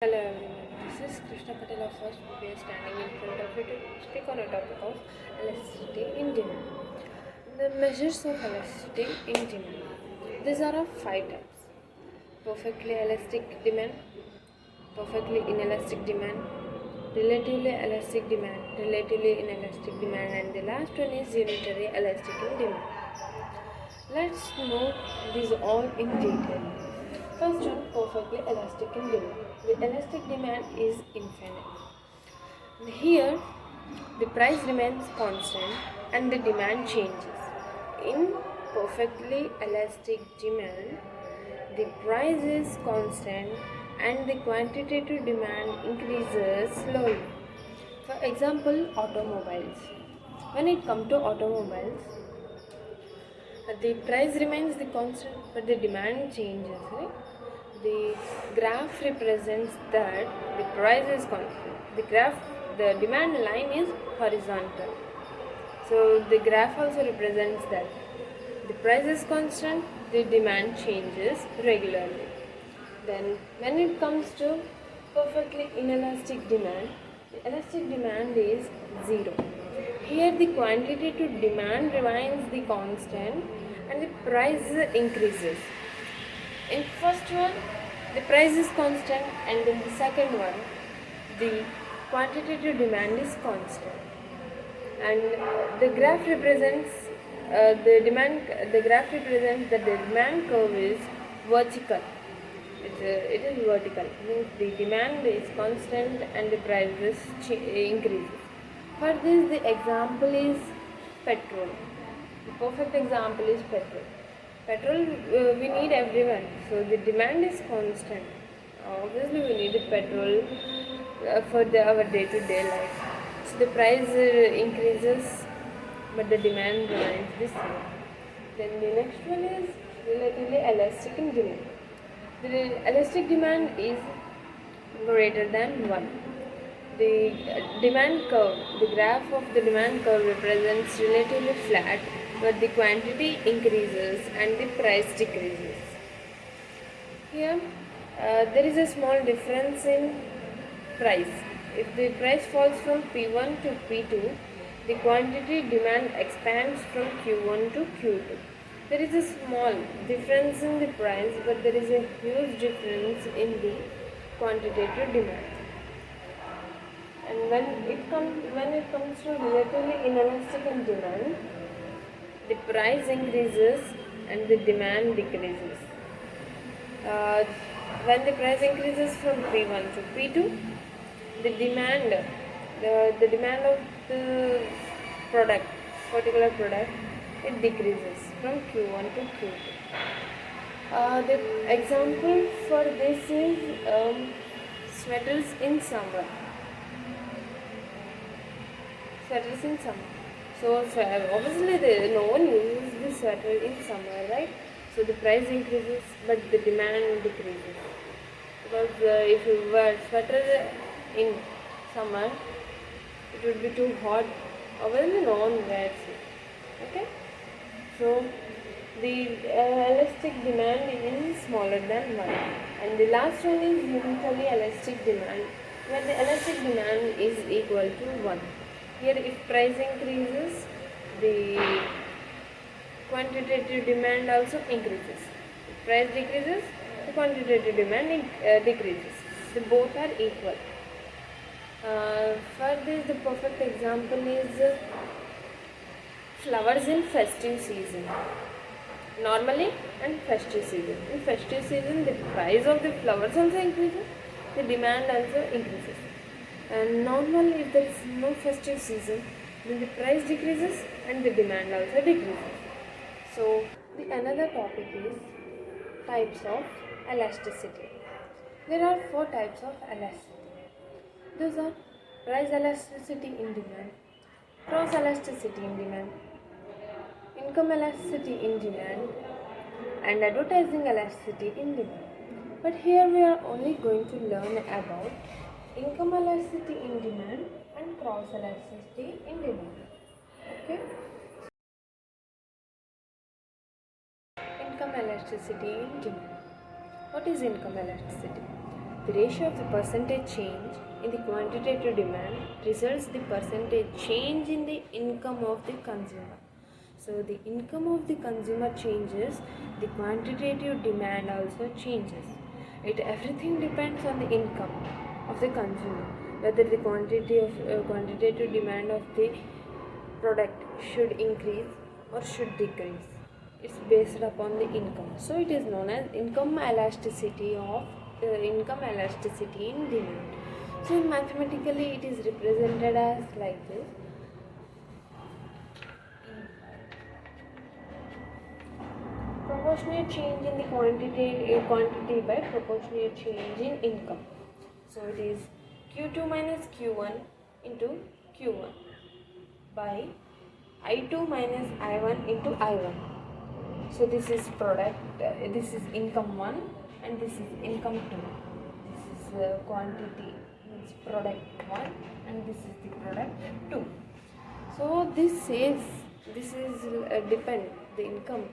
Hello everyone, this is Krishna Patel of First BPA standing in front of you to speak on a topic of elasticity in demand. The measures of elasticity in demand. These are of five types: perfectly elastic demand, perfectly inelastic demand, relatively elastic demand, relatively inelastic demand, and the last one is unitary elastic in demand. Let's know these all in detail. First one, perfectly elastic in demand. The elastic demand is infinite. Here, the price remains constant and the demand changes. In perfectly elastic demand, the price is constant and the quantitative demand increases slowly. For example, automobiles. When it comes to automobiles, the price remains the constant but the demand changes, right? The graph represents that the price is constant. The demand line is horizontal, so the graph also represents that the price is constant, the demand changes regularly. Then when it comes to perfectly inelastic demand, the elastic demand is zero. Here the quantity to demand remains the constant and the price increases. In first one, the price is constant, and in the second one, the quantity to demand is constant. And the graph represents the graph represents that the demand curve is vertical. It is vertical, means the demand is constant and the price is increases. For this, the example is petrol. The perfect example is petrol. Petrol we need everyone, so the demand is constant. Obviously, we need the petrol for our day-to-day life. So the price increases, but the demand remains the same. Then the next one is relatively elastic in demand. The elastic demand is greater than 1. The demand curve, the graph of the demand curve represents relatively flat, but the quantity increases and the price decreases. Here, there is a small difference in price. If the price falls from P1 to P2, the quantity demand expands from Q1 to Q2. There is a small difference in the price, but there is a huge difference in the quantitative demand. And when it comes to relatively inelastic in demand, the price increases and the demand decreases. Uh, when the price increases from P1 to P2, the demand, the demand of the product, particular product, it decreases from Q1 to Q2. The example for this is sweaters in summer. Sweaters in summer. So obviously no one uses this sweater in summer, right? So the price increases, but the demand decreases. Because if you wear sweater in summer, it would be too hot. Obviously no one wears it. Okay? So the elastic demand is smaller than 1. And the last one is unitary elastic demand, where the elastic demand is equal to 1. Here if price increases, the quantitative demand also increases. If price decreases, the quantitative demand decreases. So both are equal. For this, the perfect example is flowers in festive season. Normally and festive season. In festive season, the price of the flowers also increases, the demand also increases. And normally, if there is no festive season, then the price decreases and the demand also decreases. So, the another topic is types of elasticity. There are 4 types of elasticity. Those are price elasticity in demand, cross elasticity in demand, income elasticity in demand, and advertising elasticity in demand. But here we are only going to learn about income elasticity in demand and cross elasticity in demand. Okay? Income elasticity in demand. What is income elasticity? The ratio of the percentage change in the quantitative demand results the percentage change in the income of the consumer. So the income of the consumer changes, the quantitative demand also changes. Everything depends on the income of the consumer, whether the quantitative demand of the product should increase or should decrease. It's based upon the income. So it is known as income elasticity in demand. So mathematically it is represented as like this. Proportionate change in the quantity by proportionate change in income. So it is Q2 minus Q1 into Q1 by I2 minus I1 into I1. So this is this is income 1 and this is income 2. This is quantity, means product 1 and this is the product 2. So this says this is the income.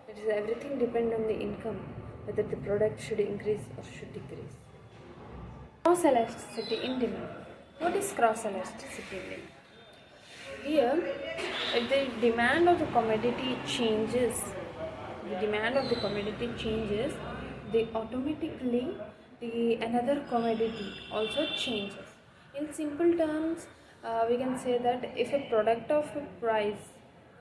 It is everything depend on the income, whether the product should increase or should decrease. Cross elasticity in demand. What is cross elasticity in demand? Here, if the demand of the commodity changes, the automatically the another commodity also changes. In simple terms, we can say that if a product of a price,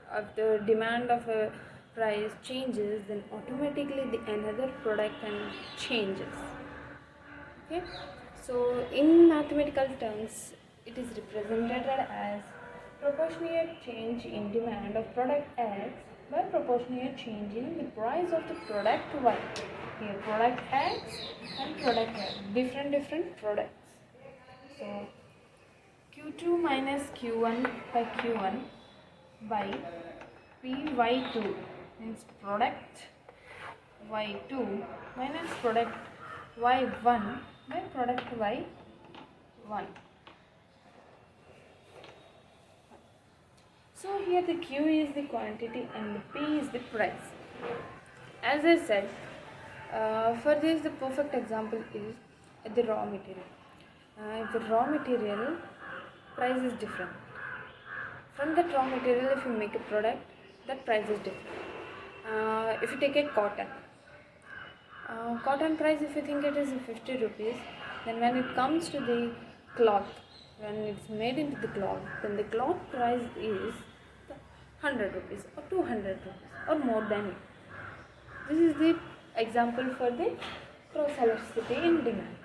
of the demand of a price changes, then automatically the another product can changes. Okay, so in mathematical terms, it is represented as proportionate change in demand of product X by proportionate change in the price of the product Y. Here product X and product Y, different products. So Q2 minus Q1 by Q1 by PY2 means product Y2 minus product Y1 by product Y1. So here the Q is the quantity and the P is the price. As I said, for this the perfect example is the raw material. If the raw material price is different, from that raw material if you make a product, that price is different. If you take a cotton price, if you think it is 50 rupees, then when it comes to the cloth, when it's made into the cloth, then the cloth price is 100 rupees or 200 rupees or more than it. This is the example for the cross elasticity in demand.